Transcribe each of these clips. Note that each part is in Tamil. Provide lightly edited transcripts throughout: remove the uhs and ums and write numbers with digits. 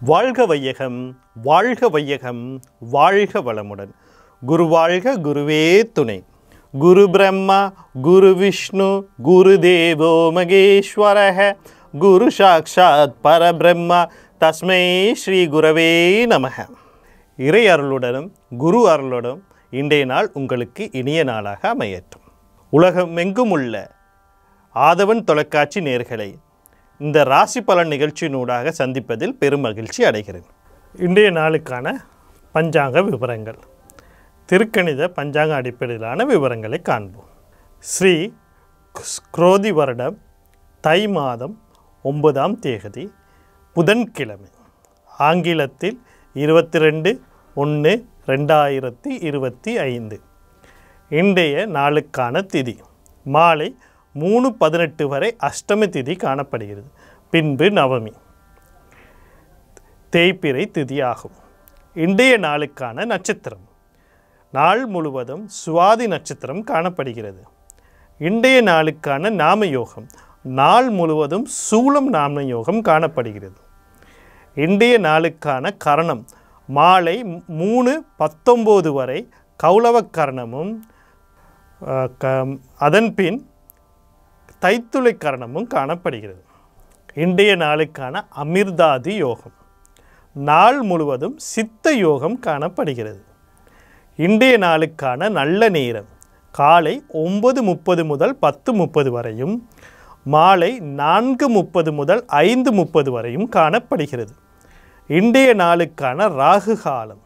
வாழ்க வையகம், வாழ்க வையகம், வாழ்க வளமுடன். குரு வாழ்க, குருவே துணை. குரு பிரம்மா, குரு விஷ்ணு, குரு தேவோ மகேஸ்வரஹ, குரு சாக்ஷாத் பரபிரம்மா, தஸ்மை ஸ்ரீ குரவே நமக. இறை அருளுடனும் குரு அருளுடனும் இன்றைய நாள் உங்களுக்கு இனிய நாளாக அமையட்டும். உலகமெங்கும் உள்ள ஆதவன் தொலைக்காட்சி நேயர்களை இந்த ராசி பலன் நிகழ்ச்சியினூடாக சந்திப்பதில் பெரும் மகிழ்ச்சி அடைகிறேன். இன்றைய நாளுக்கான பஞ்சாங்க விவரங்கள், திருக்கணித பஞ்சாங்க அடிப்படையிலான விவரங்களை காண்போம். ஸ்ரீ குரோதி வருடம் தை மாதம் 9ஆம் தேதி புதன்கிழமை, ஆங்கிலத்தில் 22/1/2025. இன்றைய நாளுக்கான திதி மாலை 3:18 வரை அஷ்டமி திதி காணப்படுகிறது. பின்பு நவமி, தேய்பிறை திதி ஆகும். இன்றைய நாளுக்கான நட்சத்திரம் நாள் முழுவதும் சுவாதி நட்சத்திரம் காணப்படுகிறது. இன்றைய நாளுக்கான நாமயோகம் நாள் முழுவதும் சூலம் நாமயோகம் காணப்படுகிறது. இன்றைய நாளுக்கான கரணம் மாலை 3:19 வரை கௌளவ கரணமும் அதன்பின் தைத்துளை கரணமும் காணப்படுகிறது. இன்றைய நாளுக்கான அமிர்தாதி யோகம் நாள் முழுவதும் சித்த யோகம் காணப்படுகிறது. இன்றைய நாளுக்கான நல்ல நேரம் காலை 9:30 முதல் 10:30 வரையும், மாலை 4:30 முதல் 5:30 வரையும் காணப்படுகிறது. இன்றைய நாளுக்கான ராகு காலம்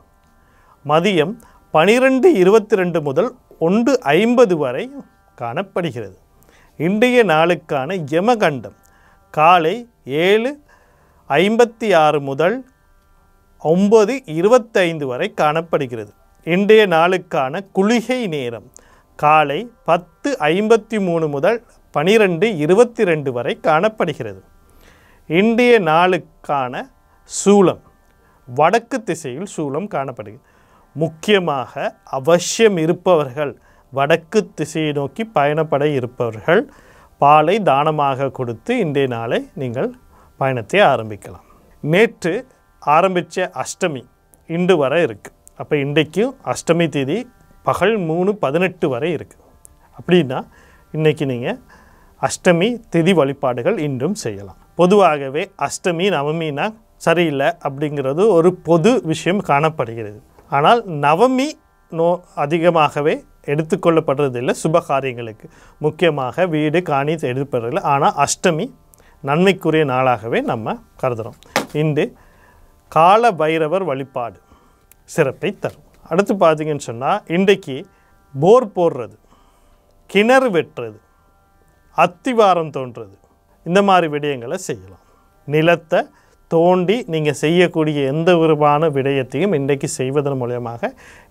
மதியம் 12:22 முதல் 1:50 வரை காணப்படுகிறது. இன்றைய நாளுக்கான யமகண்டம் காலை 7:56 முதல் 9:25 வரை காணப்படுகிறது. இன்றைய நாளுக்கான குளிகை நேரம் காலை 10:53 முதல் 12:22 வரை காணப்படுகிறது. இன்றைய நாளுக்கான சூலம் வடக்கு திசையில் சூலம் காணப்படுகிறது. முக்கியமாக அவசியம் இருப்பவர்கள், வடக்கு திசையை நோக்கி பயணப்பட இருப்பவர்கள் பாலை தானமாக கொடுத்து இன்றைய நாளை நீங்கள் பயணத்தை ஆரம்பிக்கலாம். நேற்று ஆரம்பித்த அஷ்டமி இன்று வரை இருக்குது. அப்போ இன்றைக்கும் அஷ்டமி தேதி பகல் 3:18 வரை இருக்குது. அப்படின்னா இன்றைக்கி நீங்கள் அஷ்டமி திதி வழிபாடுகள் இன்றும் செய்யலாம். பொதுவாகவே அஷ்டமி நவமினா சரியில்லை அப்படிங்கிறது ஒரு பொது விஷயம் காணப்படுகிறது. ஆனால் நவமி அதிகமாகவே எடுத்துக்கொள்ளப்படுறதில்லை சுபகாரியங்களுக்கு, முக்கியமாக வீடு காணி எடுப்பதில்லை. ஆனால் அஷ்டமி நன்மைக்குரிய நாளாகவே நம்ம கருதுகிறோம். இன்று கால பைரவர் வழிபாடு சிறப்பை தரும். அடுத்து பார்த்தீங்கன்னு சொன்னால் இன்றைக்கு போர் போடுறது, கிணறு வெட்டுறது, அத்திவாரம் தோன்றுறது, இந்த மாதிரி விடயங்களை செய்யலாம். நிலத்தை தோண்டி நீங்கள் செய்யக்கூடிய எந்த விதமான விடயத்தையும் இன்றைக்கு செய்வதன் மூலமாக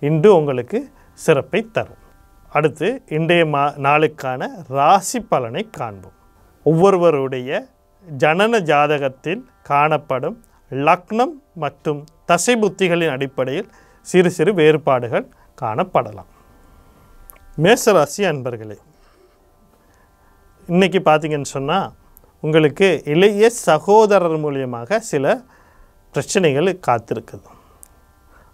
இன்று உங்களுக்கு சிறப்பை தரும். அடுத்து இன்றைய நாளுக்கான ராசி பலனை காண்போம். ஒவ்வொருவருடைய ஜனன ஜாதகத்தில் காணப்படும் லக்னம் மற்றும் தசை புத்திகளின் அடிப்படையில் சிறு சிறு வேறுபாடுகள் காணப்படலாம். மேசராசி அன்பர்களே, இன்றைக்கி பார்த்தீங்கன்னு சொன்னால் உங்களுக்கு இளைய சகோதரர் மூலியமாக சில பிரச்சனைகள் காத்திருக்குது.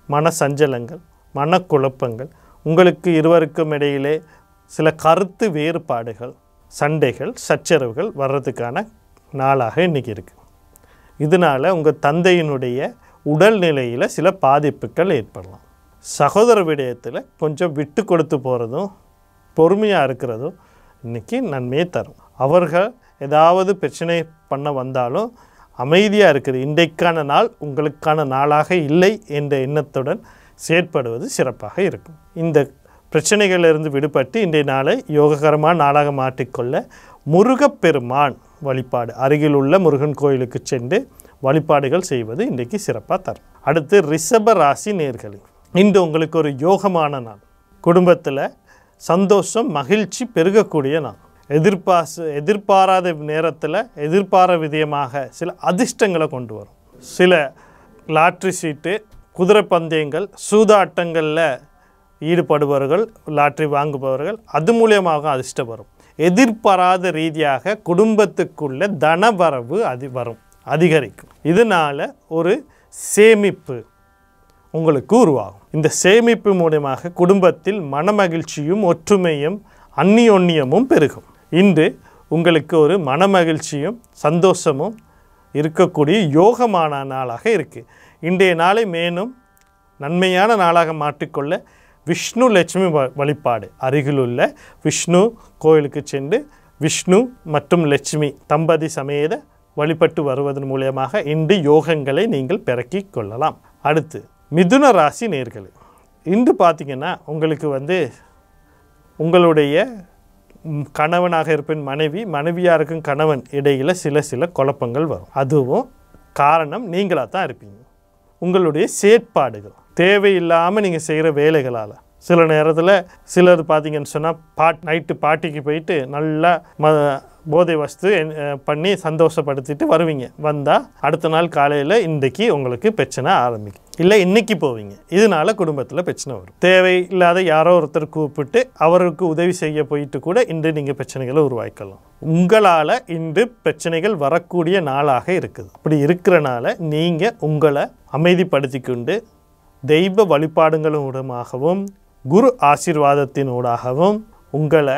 மன சஞ்சலங்கள், மனக்குழப்பங்கள், உங்களுக்கு இருவருக்கும் இடையிலே சில கருத்து வேறுபாடுகள், சண்டைகள், சச்சரவுகள் வர்றதுக்கான நாளாக இன்றைக்கி இருக்குது. இதனால் உங்கள் தந்தையினுடைய உடல்நிலையில் சில பாதிப்புகள் ஏற்படலாம். சகோதர விடயத்தில் கொஞ்சம் விட்டு கொடுத்து போகிறதும் பொறுமையாக இருக்கிறதும் இன்றைக்கி நன்மையை தரும். அவர்கள் ஏதாவது பிரச்சனை பண்ண வந்தாலும் அமைதியாக இருக்குது. இன்றைக்கான நாள் உங்களுக்கான நாளாக இல்லை என்ற எண்ணத்துடன் செயற்படுவது சிறப்பாக இருக்கும். இந்த பிரச்சனைகளிலிருந்து விடுபட்டு இன்றைய நாளை யோககரமான நாளாக மாற்றிக்கொள்ள முருகப்பெருமான் வழிபாடு, அருகில் உள்ள முருகன் கோயிலுக்கு சென்று வழிபாடுகள் செய்வது இன்றைக்கு சிறப்பாக தரும். அடுத்து ரிஷப ராசி நேயர்களே, இன்று உங்களுக்கு ஒரு யோகமான நாள். குடும்பத்தில் சந்தோஷம், மகிழ்ச்சி பெருகக்கூடிய நாள். எதிர்பாராத நேரத்தில் எதிர்பாராத விதமாக சில அதிர்ஷ்டங்களை கொண்டு வரும். சில லாட்ரி சீட்டு, குதிரை பந்தயங்கள், சூதாட்டங்களில் ஈடுபடுபவர்கள், லாட்ரி வாங்குபவர்கள், அது மூலியமாக அதிர்ஷ்டம் வரும். எதிர்பாராத ரீதியாக குடும்பத்துக்குள்ள தனவரவு வரும், அதிகரிக்கும். இதனால் ஒரு சேமிப்பு உங்களுக்கு உருவாகும். இந்த சேமிப்பு மூலமாக குடும்பத்தில் மனமகிழ்ச்சியும் ஒற்றுமையும் அந்நியோன்யமும் பெருகும். இன்று உங்களுக்கு ஒரு மனமகிழ்ச்சியும் சந்தோஷமும் இருக்கக்கூடிய யோகமான நாளாக இருக்குது. இன்றைய நாளை மேலும் நன்மையான நாளாக மாற்றிக்கொள்ள விஷ்ணு லட்சுமி வழிபாடு, அருகிலுள்ள விஷ்ணு கோயிலுக்கு சென்று விஷ்ணு மற்றும் லட்சுமி தம்பதி சமேத வழிபட்டு வருவதன் மூலமாக இன்று யோகங்களை நீங்கள் பெருக்கிக் கொள்ளலாம். அடுத்து மிதுன ராசி நேயர்களே, இன்று பார்த்திங்கன்னா உங்களுக்கு உங்களுடைய கணவனாக இருப்பின் மனைவியாக இருக்கும் கணவன் இடையில் சில குழப்பங்கள் வரும். அதுவும் காரணம் நீங்களாக தான் இருப்பீங்க. உங்களுடைய செயற்பாடுகள் தேவையில்லாமல் நீங்கள் செய்கிற வேலைகளால் சில நேரத்தில் சிலர் பார்த்திங்கன்னு சொன்னால் நைட்டு பார்ட்டிக்கு போயிட்டு நல்லா போதை வஸ்து பண்ணி சந்தோஷப்படுத்திட்டு வருவீங்க. வந்தால் அடுத்த நாள் காலையில் இன்றைக்கி உங்களுக்கு பிரச்சனை ஆரம்பிக்கும். இல்லை இன்றைக்கி போவீங்க, இதனால் குடும்பத்தில் பிரச்சனை வரும். தேவையில்லாத யாரோ ஒருத்தர் கூப்பிட்டு அவருக்கு உதவி செய்ய போயிட்டு கூட இன்று நீங்கள் பிரச்சனைகளை உருவாக்கலாம். உங்களால் இன்று பிரச்சனைகள் வரக்கூடிய நாளாக இருக்குது. அப்படி இருக்கிறனால நீங்கள் உங்களை அமைதிப்படுத்தி கொண்டு தெய்வ வழிபாடுகளூடாகவும் குரு ஆசீர்வாதத்தினூடாகவும் உங்களை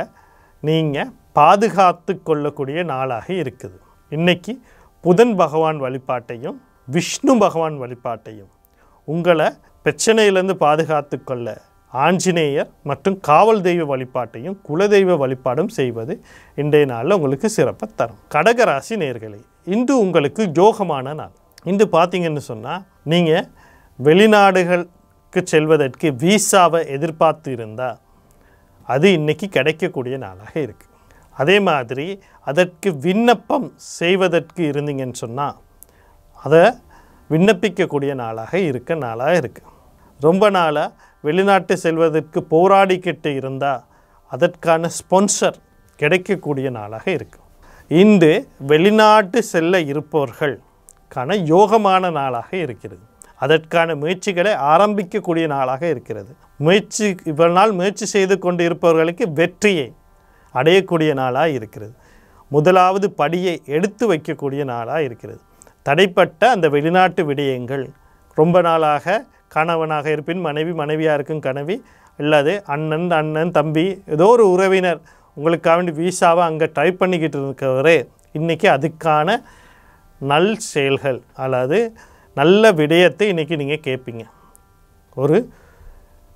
நீங்கள் பாதுகாத்து கொள்ளக்கூடிய நாளாக இருக்குது. இன்றைக்கி புதன் பகவான் வழிபாட்டையும் விஷ்ணு பகவான் வழிபாட்டையும் உங்களை பிரச்சனையிலேருந்து பாதுகாத்து கொள்ள ஆஞ்சநேயர் மற்றும் காவல் தெய்வ வழிபாட்டையும் குலதெய்வ வழிபாடும் செய்வது இன்றைய நாளில் உங்களுக்கு சிறப்பை தரும். கடகராசி நேயர்களே, இன்று உங்களுக்கு யோகமான நாள். இன்று பார்த்தீங்கன்னு சொன்னால் நீங்கள் வெளிநாடுகளுக்கு செல்வதற்கு வீசாவை எதிர்பார்த்து இருந்தால் அது இன்றைக்கி கிடைக்கக்கூடிய நாளாக இருக்குது. அதே மாதிரி அதற்கு விண்ணப்பம் செய்வதற்கு இருந்தீங்கன்னு சொன்னால் அதை விண்ணப்பிக்கக்கூடிய நாளாக இருக்குது. ரொம்ப நாளாக வெளிநாட்டு செல்வதற்கு போராடிக்கிட்டு இருந்தால் அதற்கான ஸ்பான்சர் கிடைக்கக்கூடிய நாளாக இருக்குது. இன்று வெளிநாட்டு செல்ல இருப்பவர்களுக்கான யோகமான நாளாக இருக்கிறது. அதற்கான முயற்சிகளை ஆரம்பிக்கக்கூடிய நாளாக இருக்கிறது. இவ்வளவு நாள் முயற்சி செய்து கொண்டு இருப்பவர்களுக்கு வெற்றியை அடையக்கூடிய நாளாக இருக்கிறது. முதலாவது படியை எடுத்து வைக்கக்கூடிய நாளாக இருக்கிறது. தடைப்பட்ட அந்த வெளிநாட்டு விடயங்கள் ரொம்ப நாளாக கணவனாக இருப்பின் மனைவியாக இருக்கும் கணவி அல்லது அண்ணன் தம்பி ஏதோ ஒரு உறவினர் உங்களுக்காக வேண்டி வீசாவை அங்கே டைப் பண்ணிக்கிட்டு இருக்கிறவரே இன்றைக்கி அதுக்கான நல் செயல்கள் அல்லது நல்ல விடயத்தை இன்றைக்கி நீங்கள் கேட்பீங்க. ஒரு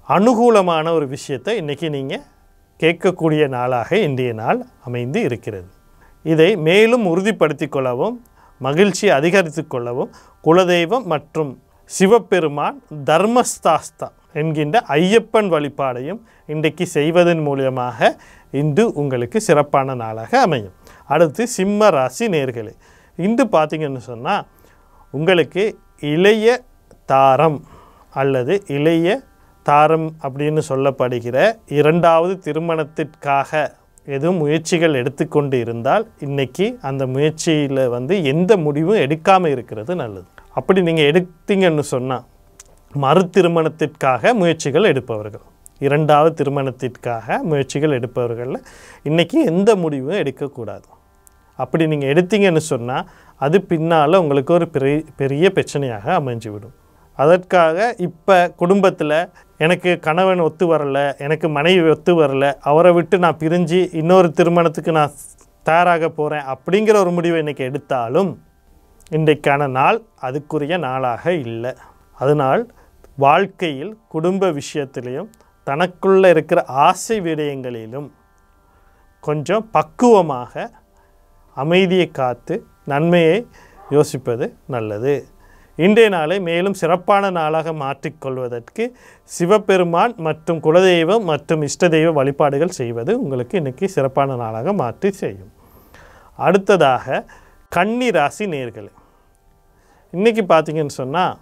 அனுகூலமான ஒரு விஷயத்தை இன்றைக்கி நீங்கள் கேட்கக்கூடிய நாளாக இன்றைய நாள் அமைந்து இருக்கிறது. இதை மேலும் உறுதிப்படுத்தி கொள்ளவும் மகிழ்ச்சி அதிகரித்து கொள்ளவும் குலதெய்வம் மற்றும் சிவபெருமான் தர்மஸ்தாஸ்தா என்கின்ற ஐயப்பன் வழிபாடையும் இன்றைக்கு செய்வதன் மூலமாக இன்று உங்களுக்கு சிறப்பான நாளாக அமையும். அடுத்து சிம்ம ராசி நேயர்களே, இன்று பார்த்தீங்கன்னு சொன்னால் உங்களுக்கு இளைய தாரம் அல்லது இளைய தாரம் அப்படின்னு சொல்லப்படுகிற இரண்டாவது திருமணத்திற்காக எதுவும் முயற்சிகள் எடுத்துக்கொண்டு இருந்தால் இன்றைக்கி அந்த முயற்சியில் எந்த முடிவும் எடுக்காமல் இருக்கிறது நல்லது. அப்படி நீங்கள் எடுத்தீங்கன்னு சொன்னால் மறு திருமணத்திற்காக முயற்சிகள் எடுப்பவர்கள், இரண்டாவது திருமணத்திற்காக முயற்சிகள் எடுப்பவர்களில் இன்றைக்கி எந்த முடிவும் எடுக்கக்கூடாது. அப்படி நீங்கள் எடுத்தீங்கன்னு சொன்னால் அது பின்னால் உங்களுக்கு ஒரு பெரிய பிரச்சனையாக அமைஞ்சிவிடும். அதற்காக இப்போ குடும்பத்தில் எனக்கு கணவன் ஒத்து வரலை, எனக்கு மனைவி ஒத்து வரலை, அவரை விட்டு நான் பிரிஞ்சு இன்னொரு திருமணத்துக்கு நான் தயாராக போகிறேன் அப்படிங்கிற ஒரு முடிவை இன்றைக்கி எடுத்தாலும் இன்றைக்கான நாள் அதுக்குரிய நாளாக இல்லை. அதனால் வாழ்க்கையில் குடும்ப விஷயத்திலையும் தனக்குள்ளே இருக்கிற ஆசை விடயங்களிலும் கொஞ்சம் பக்குவமாக அமைதியை காத்து நன்மையை யோசிப்பது நல்லது. இன்றைய நாளை மேலும் சிறப்பான நாளாக மாற்றிக்கொள்வதற்கு சிவபெருமான் மற்றும் குலதெய்வம் மற்றும் இஷ்ட தெய்வ வழிபாடுகள் செய்வது உங்களுக்கு இன்றைக்கி சிறப்பான நாளாக மாற்றி செய்யும். அடுத்ததாக கன்னி ராசி நேயர்களே, இன்றைக்கி பார்த்தீங்கன்னு சொன்னால்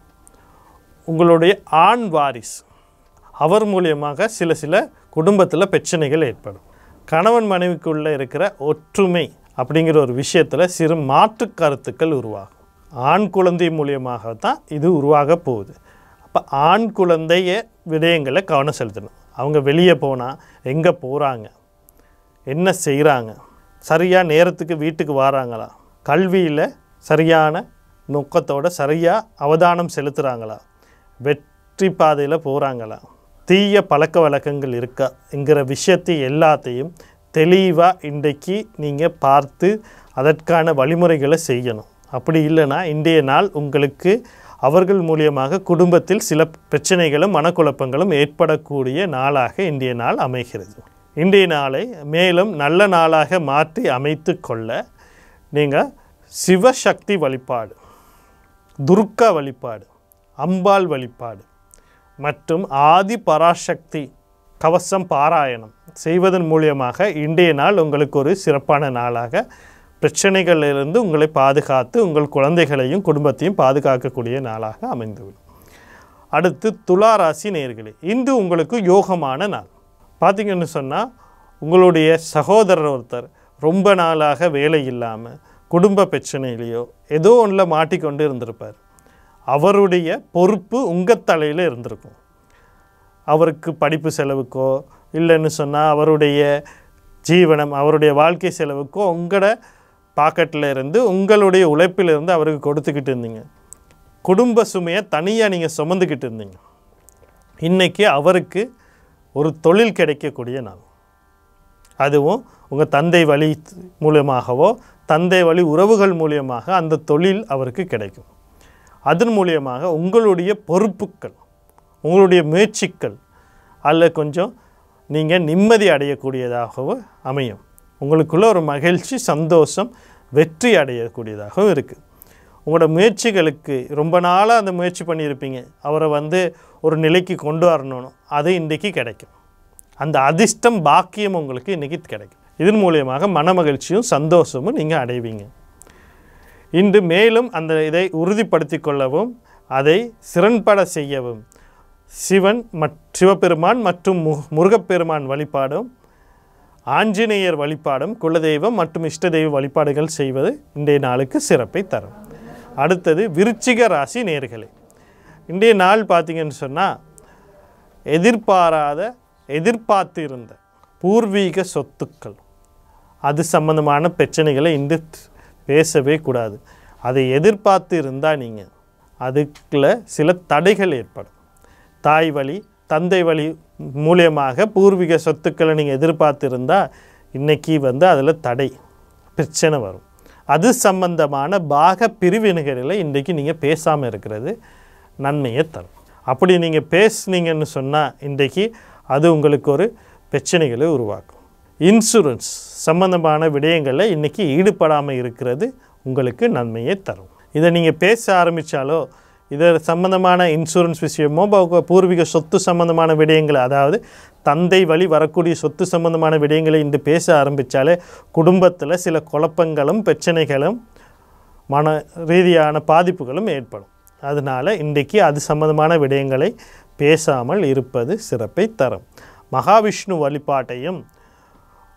உங்களுடைய ஆண் வாரிசு அவர் மூலியமாக சில குடும்பத்தில் பிரச்சனைகள் ஏற்படும். கணவன் மனைவிக்குள்ளே இருக்கிற ஒற்றுமை அப்படிங்கிற ஒரு விஷயத்தில் சிறு மாற்று கருத்துக்கள் உருவாகும். ஆண் குழந்தை மூலியமாகத்தான் இது உருவாக போகுது. அப்போ ஆண் குழந்தைய விடயங்களை கவனம் செலுத்தணும். அவங்க வெளியே போனால் எங்கே போகிறாங்க, என்ன செய்கிறாங்க, சரியாக நேரத்துக்கு வீட்டுக்கு வராங்களா, கல்வியில் சரியான நோக்கத்தோட சரியாக அவதானம் செலுத்துகிறாங்களா, வெற்றி பாதையில் போகிறாங்களா, தீய பழக்க வழக்கங்கள் இருக்காங்கிற விஷயத்தை எல்லாத்தையும் தெளிவாக இன்றைக்கு நீங்கள் பார்த்து அதற்கான வழிமுறைகளை செய்யணும். அப்படி இல்லைன்னா இன்றைய நாள் உங்களுக்கு அவர்கள் மூலியமாக குடும்பத்தில் சில பிரச்சனைகளும் மனக்குழப்பங்களும் ஏற்படக்கூடிய நாளாக இன்றைய நாள் அமைகிறது. இன்றைய நாளை மேலும் நல்ல நாளாக மாற்றி அமைத்து கொள்ள நீங்கள் சிவசக்தி வழிபாடு, துர்கா வழிபாடு, அம்பாள் வழிபாடு மற்றும் ஆதி பராசக்தி கவசம் பாராயணம் செய்வதன் மூலியமாக இன்றைய நாள் உங்களுக்கு ஒரு சிறப்பான நாளாக பிரச்சனைகளிலிருந்து உங்களை பாதுகாத்து உங்கள் குழந்தைகளையும் குடும்பத்தையும் பாதுகாக்கக்கூடிய நாளாக அமைந்துவிடும். அடுத்து துலா ராசி நேயர்களே, இன்று உங்களுக்கு யோகமான நாள். பார்த்திங்கன்னு சொன்னால் உங்களுடைய சகோதரர் ஒருத்தர் ரொம்ப நாளாக வேலை இல்லாமல் குடும்ப பிரச்சனையிலையோ ஏதோ ஒன்றில் மாட்டிக்கொண்டு இருந்திருப்பார். அவருடைய பொறுப்பு உங்கள் தலையில் இருந்திருக்கும். அவருக்கு படிப்பு செலவுக்கோ இல்லைன்னு சொன்னால் அவருடைய ஜீவனம் அவருடைய வாழ்க்கை செலவுக்கோ உங்களோட பாக்கெட்டில் இருந்து உங்களுடைய உழைப்பிலிருந்து அவருக்கு கொடுத்துக்கிட்டு இருந்தீங்க. குடும்ப சுமையை தனியாக நீங்கள் சுமந்துக்கிட்டு இருந்தீங்க. இன்றைக்கி அவருக்கு ஒரு தொழில் கிடைக்கக்கூடிய நாள். அதுவும் உங்கள் தந்தை வழி மூலியமாகவோ தந்தை வழி உறவுகள் மூலியமாக அந்த தொழில் அவருக்கு கிடைக்கும். அதன் மூலியமாக உங்களுடைய பொறுப்புகள் உங்களுடைய முயற்சிகள் அதில் கொஞ்சம் நீங்கள் நிம்மதி அடையக்கூடியதாகவும் அமையும். உங்களுக்குள்ள ஒரு மகிழ்ச்சி சந்தோஷம் வெற்றி அடையக்கூடியதாகவும் இருக்குது. உங்களோட முயற்சிகளுக்கு ரொம்ப நாளாக அந்த முயற்சி பண்ணியிருப்பீங்க, அவரை ஒரு நிலைக்கு கொண்டு வரணும்னு, அது இன்றைக்கி கிடைக்கும். அந்த அதிர்ஷ்டம் பாக்கியம் உங்களுக்கு இன்றைக்கி கிடைக்கும். இதன் மூலியமாக மன மகிழ்ச்சியும் சந்தோஷமும் நீங்கள் அடைவீங்க. இன்று மேலும் அந்த இதை உறுதிப்படுத்தி கொள்ளவும் அதை சிறன்பட செய்யவும் சிவபெருமான் மற்றும் முருகப்பெருமான் வழிபாடும் ஆஞ்சநேயர் வழிபாடும் குலதெய்வம் மற்றும் இஷ்ட தெய்வ வழிபாடுகள் செய்வது இன்றைய நாளுக்கு சிறப்பை தரும். அடுத்தது விருச்சிக ராசி நேயர்களே, இன்றைய நாள் பார்த்திங்கன்னு சொன்னால் எதிர்பார்த்திருந்த பூர்வீக சொத்துக்கள் அது சம்பந்தமான பிரச்சனைகளை இன்று பேசவே கூடாது. அதை எதிர்பார்த்து இருந்தால் நீங்கள் அதுக்குள்ள சில தடைகள் ஏற்படும். தாய் வழி தந்தை வழி மூலியமாக பூர்வீக சொத்துக்களை நீங்கள் எதிர்பார்த்திருந்தால் இன்றைக்கி அதில் தடை பிரச்சனை வரும். அது சம்பந்தமான பாக பிரிவினைகளை இன்றைக்கி நீங்கள் பேசாமல் இருக்கிறது நன்மையை தரும். அப்படி நீங்கள் பேசுனீங்கன்னு சொன்னால் இன்றைக்கி அது உங்களுக்கு ஒரு பிரச்சனைகளை உருவாக்கும். இன்சூரன்ஸ் சம்பந்தமான விடயங்களில் இன்றைக்கி ஈடுபடாமல் இருக்கிறது உங்களுக்கு நன்மையை தரும். இதை நீங்கள் பேச ஆரம்பித்தாலோ இதை சம்பந்தமான இன்சூரன்ஸ் விஷயமோ பூர்வீக சொத்து சம்பந்தமான விடயங்களை, அதாவது தந்தை வழி வரக்கூடிய சொத்து சம்பந்தமான விடயங்களை இன்று பேச ஆரம்பித்தாலே குடும்பத்தில் சில குழப்பங்களும் பிரச்சனைகளும் மன ரீதியான பாதிப்புகளும் ஏற்படும். அதனால் இன்றைக்கி அது சம்பந்தமான விடயங்களை பேசாமல் இருப்பது சிறப்பை தரும். மகாவிஷ்ணு வழிபாட்டையும்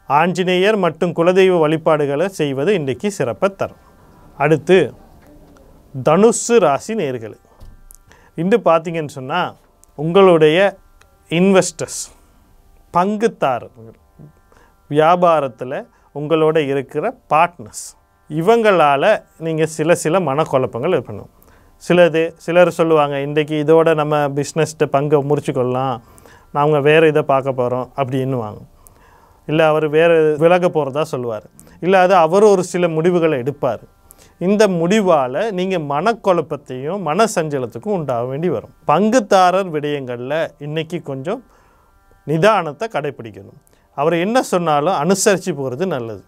ஆஞ்சநேயர் மற்றும் குலதெய்வ வழிபாடுகளை செய்வது இன்றைக்கி சிறப்பை தரும். அடுத்து தனுசு ராசி நேயர்களே, இன்று பார்த்திங்கன்னு சொன்னால் உங்களுடைய இன்வெஸ்டர்ஸ் பங்குதாரர்கள் வியாபாரத்தில் உங்களோட இருக்கிற பார்ட்னர்ஸ் இவங்களால் நீங்கள் சில மனக்குழப்பங்கள் ஏற்படும். சிலர் சொல்லுவாங்க இன்றைக்கி இதோட நம்ம பிஸ்னஸ்ட்டு பங்கை முறிச்சுக்கொள்ளலாம், நாங்கள் வேறு இதை பார்க்க போகிறோம் அப்படின்னுவாங்க. இல்லை அவர் வேறு விலக போகிறதா சொல்லுவார். இல்லை அது அவர் ஒரு சில முடிவுகளை எடுப்பார். இந்த முடிவால் நீங்கள் மனக்குழப்பத்தையும் மன சஞ்சலத்துக்கும் உண்டாக வேண்டி வரும். பங்குதாரர் விடயங்களில் இன்றைக்கி கொஞ்சம் நிதானத்தை கடைப்பிடிக்கணும். அவர் என்ன சொன்னாலும் அனுசரித்து போகிறது நல்லது.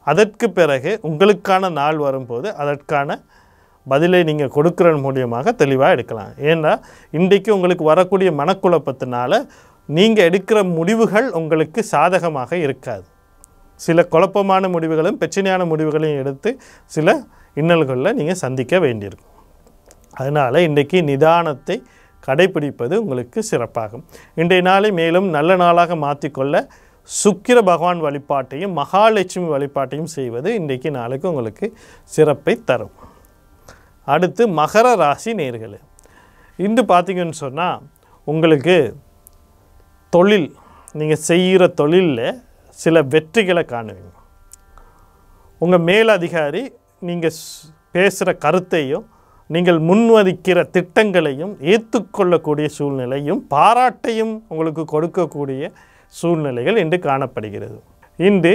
அதற்கு பிறகு உங்களுக்கான நாள் வரும்போது அதற்கான பதிலை நீங்கள் கொடுக்குற மூலியமாக தெளிவாக எடுக்கலாம். ஏன்னா இன்றைக்கு உங்களுக்கு வரக்கூடிய மனக்குழப்பத்தினால நீங்கள் எடுக்கிற முடிவுகள் உங்களுக்கு சாதகமாக இருக்காது. சில குழப்பமான முடிவுகளும் பிரச்சனையான முடிவுகளையும் எடுத்து சில இன்னல்களில் நீங்கள் சந்திக்க வேண்டியிருக்கும். அதனால் இன்றைக்கி நிதானத்தை கடைப்பிடிப்பது உங்களுக்கு சிறப்பாகும். இன்றைய நாளை மேலும் நல்ல நாளாக மாற்றிக்கொள்ள சுக்கிர பகவான் வழிபாட்டையும் மகாலட்சுமி வழிபாட்டையும் செய்வது இன்றைக்கு நாளுக்கு உங்களுக்கு சிறப்பை தரும். அடுத்து மகர ராசி நேயர்களே, இன்று பார்த்திங்கன்னு சொன்னால் உங்களுக்கு தொழில் நீங்கள் செய்கிற தொழிலில் சில வெற்றிகளை காணுவீங்க. உங்கள் மேலதிகாரி நீங்கள் பேசுகிற கருத்தையும் நீங்கள் முன்வதிக்கிற திட்டங்களையும் ஏற்றுக்கொள்ளக்கூடிய சூழ்நிலையும் பாராட்டையும் உங்களுக்கு கொடுக்கக்கூடிய சூழ்நிலைகள் இன்று காணப்படுகிறது. இன்று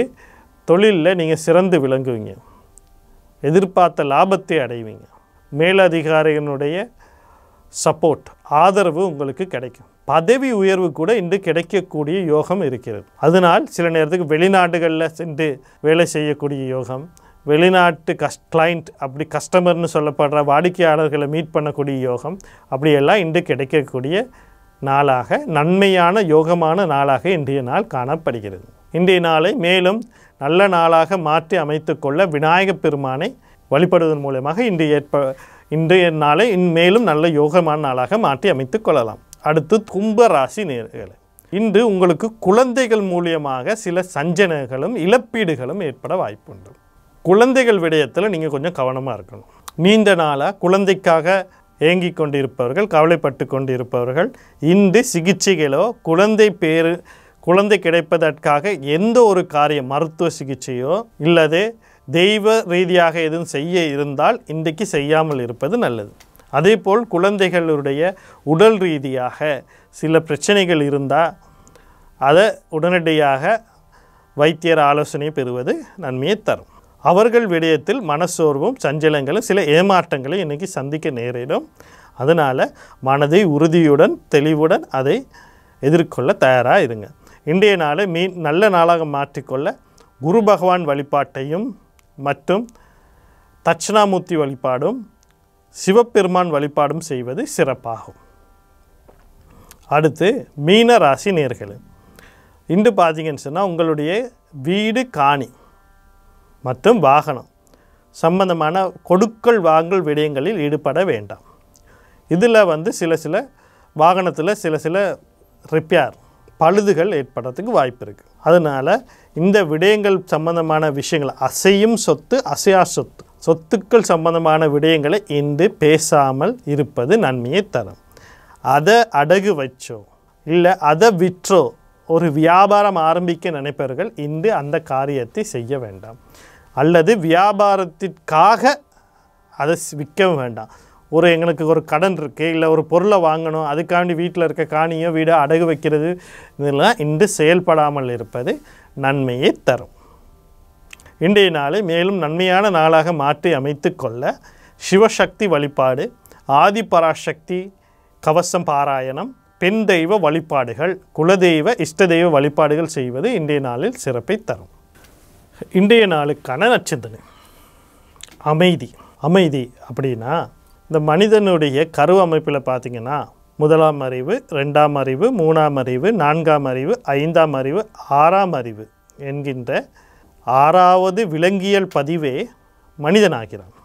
தொழிலில் நீங்கள் சிறந்து விளங்குவீங்க, எதிர்பார்த்த லாபத்தை அடைவீங்க, மேலதிகாரிகளுடைய சப்போர்ட் ஆதரவு உங்களுக்கு கிடைக்கும். பதவி உயர்வு கூட இன்று கிடைக்கக்கூடிய யோகம் இருக்கிறது. அதனால் சில நேரத்துக்கு வெளிநாடுகளில் சென்று வேலை செய்யக்கூடிய யோகம், வெளிநாட்டு கிளைண்ட் அப்படி கஸ்டமர்னு சொல்லப்படுற வாடிக்கையாளர்களை மீட் பண்ணக்கூடிய யோகம் அப்படியெல்லாம் இன்று கிடைக்கக்கூடிய நாளாக, நன்மையான யோகமான நாளாக இன்றைய நாள் காணப்படுகிறது. இன்றைய நாளை மேலும் நல்ல நாளாக மாற்றி அமைத்து கொள்ள விநாயகப் பெருமானை வழிபடுவதன் மூலமாக இன்றைய நாளை மேலும் நல்ல யோகமான நாளாக மாற்றி அமைத்து கொள்ளலாம். அடுத்து கும்ப ராசி நேயர்களே, இன்று உங்களுக்கு குழந்தைகள் மூலியமாக சில சஞ்சனைகளும் இழப்பீடுகளும் ஏற்பட வாய்ப்புண்டு. குழந்தைகள் விடயத்தில் நீங்கள் கொஞ்சம் கவனமாக இருக்கணும். நீண்ட நாளாக குழந்தைக்காக ஏங்கி கொண்டிருப்பவர்கள், கவலைப்பட்டு கொண்டிருப்பவர்கள் இன்று சிகிச்சைகளோ குழந்தை கிடைப்பதற்காக எந்த ஒரு காரியம் மருத்துவ சிகிச்சையோ இல்லது தெய்வ ரீதியாக எதுவும் செய்ய இருந்தால் இன்றைக்கு செய்யாமல் இருப்பது நல்லது. அதேபோல் குழந்தைகளுடைய உடல் ரீதியாக சில பிரச்சனைகள் இருந்தால் அதை உடனடியாக வைத்தியர் ஆலோசனை பெறுவது நன்மையை தரும். அவர்கள் விடயத்தில் மனசோர்வும் சஞ்சலங்களும் சில ஏமாற்றங்களை இன்றைக்கி சந்திக்க நேரிடும். அதனால் மனதை உறுதியுடன் தெளிவுடன் அதை எதிர்கொள்ள தயாராக இருங்க. இன்றைய நாளை நல்ல நாளாக மாற்றிக்கொள்ள குரு பகவான் வழிபாட்டையும் மற்றும் தட்சிணாமூர்த்தி வழிபாடும் சிவபெருமான் வழிபாடும் செய்வது சிறப்பாகும். அடுத்து மீன ராசி நேயர்களே, இன்று பார்த்தீங்கன்னு சொன்னால் உங்களுடைய வீடு, காணி மற்றும் வாகனம் சம்பந்தமான கொடுக்கல் வாங்கல் விடயங்களில் ஈடுபட வேண்டாம். இதில் சில வாகனத்தில் சில ரிப்பேர் பழுதுகள் ஏற்படுறதுக்கு வாய்ப்பு இருக்குது. அதனால் இந்த விடயங்கள் சம்பந்தமான விஷயங்கள், அசையும் சொத்து அசையா சொத்துக்கள் சம்பந்தமான விடயங்களை இன்று பேசாமல் இருப்பது நன்மையை தரும். அதை அடகு வச்சோ இல்லை அதை விற்றோ ஒரு வியாபாரம் ஆரம்பிக்க நினைப்பவர்கள் இன்று அந்த காரியத்தை செய்ய வேண்டாம். அல்லது வியாபாரத்திற்காக அதை விற்க வேண்டாம். எங்களுக்கு ஒரு கடன் இருக்குது, இல்லை ஒரு பொருளை வாங்கணும், அதுக்காண்டி வீட்டில் இருக்க காணியோ வீடோ அடகு வைக்கிறது, இதெல்லாம் இன்று செயல்படாமல் இருப்பது நன்மையை தரும். இன்றைய நாளை மேலும் நன்மையான நாளாக மாற்றி அமைத்து கொள்ள சிவசக்தி வழிபாடு, ஆதிபராசக்தி கவசம் பாராயணம், பெண் தெய்வ வழிபாடுகள், குலதெய்வ இஷ்ட தெய்வ வழிபாடுகள் செய்வது இன்றைய நாளில் சிறப்பை தரும். இன்றைய நாளுக்கான நட்சத்திரம் அமைதி அப்படின்னா, இந்த மனிதனுடைய கரு அமைப்பில் பார்த்திங்கன்னா 1ஆம் அறிவு, 2ஆம் அறிவு, 3ஆம் அறிவு, 4ஆம் அறிவு, 5ஆம் அறிவு, 6ஆம் அறிவு என்கின்ற 6வது விலங்கியல் பதிவே மனிதனாகிறான்.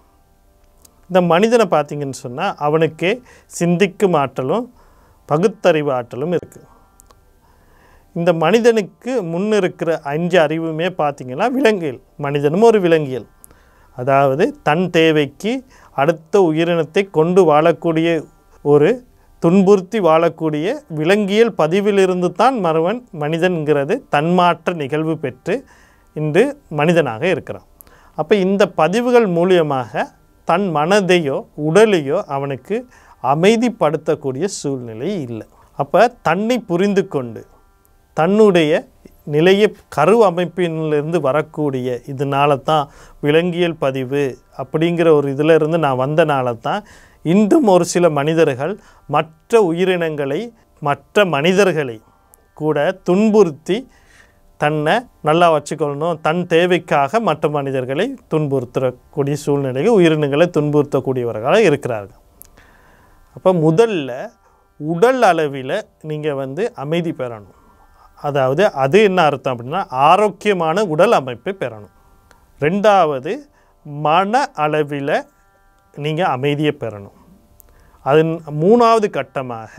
இந்த மனிதனை பார்த்திங்கன்னு சொன்னால் அவனுக்கே சிந்திக்கும் ஆற்றலும் பகுத்தறிவு ஆற்றலும் இருக்குது. இந்த மனிதனுக்கு முன்னிருக்கிற 5 அறிவுமே பார்த்திங்கன்னா விலங்கியல். மனிதனும் ஒரு விலங்கியல். அதாவது தன் தேவைக்கு அடுத்த உயிரினத்தை கொண்டு வாழக்கூடிய ஒரு துன்புறுத்தி வாழக்கூடிய விலங்கியல் பதிவிலிருந்து தான் மனிதன்கிறது தன்மாற்ற நிகழ்வு பெற்று இன்று மனிதனாக இருக்கிறான். அப்போ இந்த பதிவுகள் மூலியமாக தன் மனதையோ உடலையோ அவனுக்கு அமைதிப்படுத்தக்கூடிய சூழ்நிலை இல்லை. அப்போ தன்னை புரிந்து கொண்டு தன்னுடைய நிலைய கரு அமைப்பினிலிருந்து வரக்கூடிய இதனால தான் விலங்கியல் பதிவு அப்படிங்கிற ஒரு இதிலிருந்து நான் வந்தனால தான் இன்றும் ஒரு சில மனிதர்கள் மற்ற உயிரினங்களை மற்ற மனிதர்களை கூட துன்புறுத்தி தன்னை நல்லா வச்சுக்கொள்ளணும், தன் தேவைக்காக மற்ற மனிதர்களை துன்புறுத்தக்கூடிய சூழ்நிலைகள் உயிரினங்களை துன்புறுத்தக்கூடியவர்களாக இருக்கிறார்கள். அப்போ முதல்ல உடல் அளவில் நீங்கள் அமைதி பெறணும். அதாவது அது என்ன அர்த்தம் அப்படின்னா ஆரோக்கியமான உடல் அமைப்பை பெறணும். 2வது மன அளவில் நீங்கள் அமைதியை பெறணும். அதன் 3வது கட்டமாக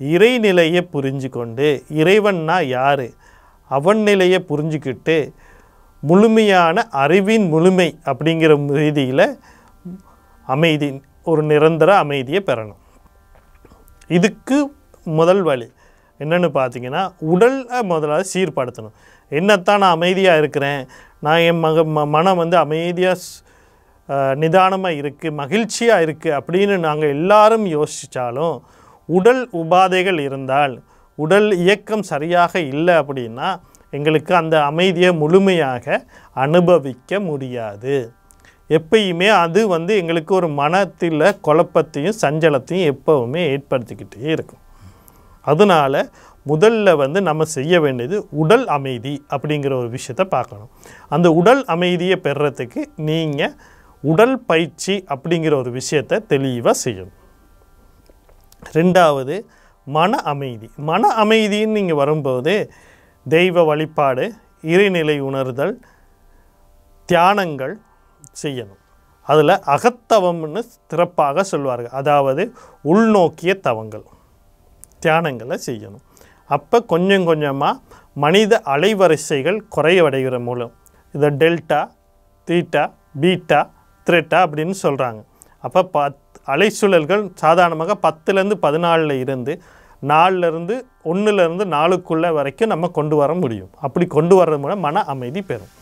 இறைநிலையை புரிஞ்சு கொண்டு இறைவன்னா யார் அவன் நிலையை புரிஞ்சுக்கிட்டு முழுமையான அறிவின் முழுமை அப்படிங்கிற ரீதியில் அமைதி ஒரு நிரந்தர அமைதியை பெறணும். இதுக்கு முதல் வழி என்னென்னு பார்த்தீங்கன்னா உடலை முதலாவது சீர்படுத்தணும். என்னத்தான் நான் அமைதியாக இருக்கிறேன், நான் என் மனம் அமைதியாக நிதானமாக இருக்குது, மகிழ்ச்சியாக இருக்குது அப்படின்னு நாங்கள் எல்லாரும் யோசித்தாலும் உடல் உபாதைகள் இருந்தால், உடல் இயக்கம் சரியாக இல்லை அப்படின்னா எங்களுக்கு அந்த அமைதியை முழுமையாக அனுபவிக்க முடியாது. எப்பயுமே அது எங்களுக்கு ஒரு மனத்தில் குழப்பத்தையும் சஞ்சலத்தையும் எப்போவுமே ஏற்படுத்திக்கிட்டே இருக்கும். அதனால் முதல்ல நம்ம செய்ய வேண்டியது உடல் அமைதி அப்படிங்கிற ஒரு விஷயத்தை பார்க்கணும். அந்த உடல் அமைதியை பெறுறதுக்கு நீங்கள் உடல் பயிற்சி அப்படிங்கிற ஒரு விஷயத்தை தெளிவாக செய்யணும். ரெண்டாவது மன அமைதி. மன அமைதின்னு நீங்கள் வரும்போது தெய்வ வழிபாடு, இறைநிலை உணர்தல், தியானங்கள் செய்யணும். அதில் அகத்தவம்னு சிறப்பாக சொல்வார்கள். அதாவது உள்நோக்கிய தவங்கள், தியானங்களை செய்யணும். அப்போ கொஞ்சம் கொஞ்சமாக மனித அலைவரிசைகள் குறைவடைகிற மூலம் இதை டெல்டா, தீட்டா, பீட்டா, த்ரெட்டா அப்படின்னு சொல்கிறாங்க. அப்போ அலைச்சுழல்கள் சாதாரணமாக 10லேருந்து 14 இருந்து 4லேருந்து 1லேருந்து 4க்குள்ளே வரைக்கும் நம்ம கொண்டு வர முடியும். அப்படி கொண்டு வர்றது மூலம் மன அமைதி பெறும்.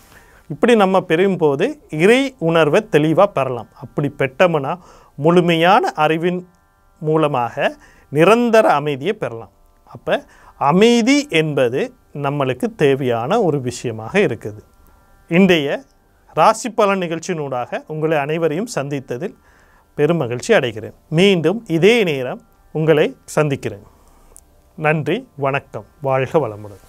இப்படி நம்ம பெறும் போது இறை உணர்வை தெளிவாக பெறலாம். அப்படி பெற்றோம்னா முழுமையான அறிவின் மூலமாக நிரந்தர அமைதியை பெறலாம். அப்போ அமைதி என்பது நம்மளுக்கு தேவையான ஒரு விஷயமாக இருக்குது. இன்றைய ராசி பலன் நிகழ்ச்சியினூடாக உங்களை அனைவரையும் சந்தித்ததில் பெருமகிழ்ச்சி அடைகிறேன். மீண்டும் இதே நேரம் உங்களை சந்திக்கிறேன். நன்றி, வணக்கம், வாழ்க வளமுடன்.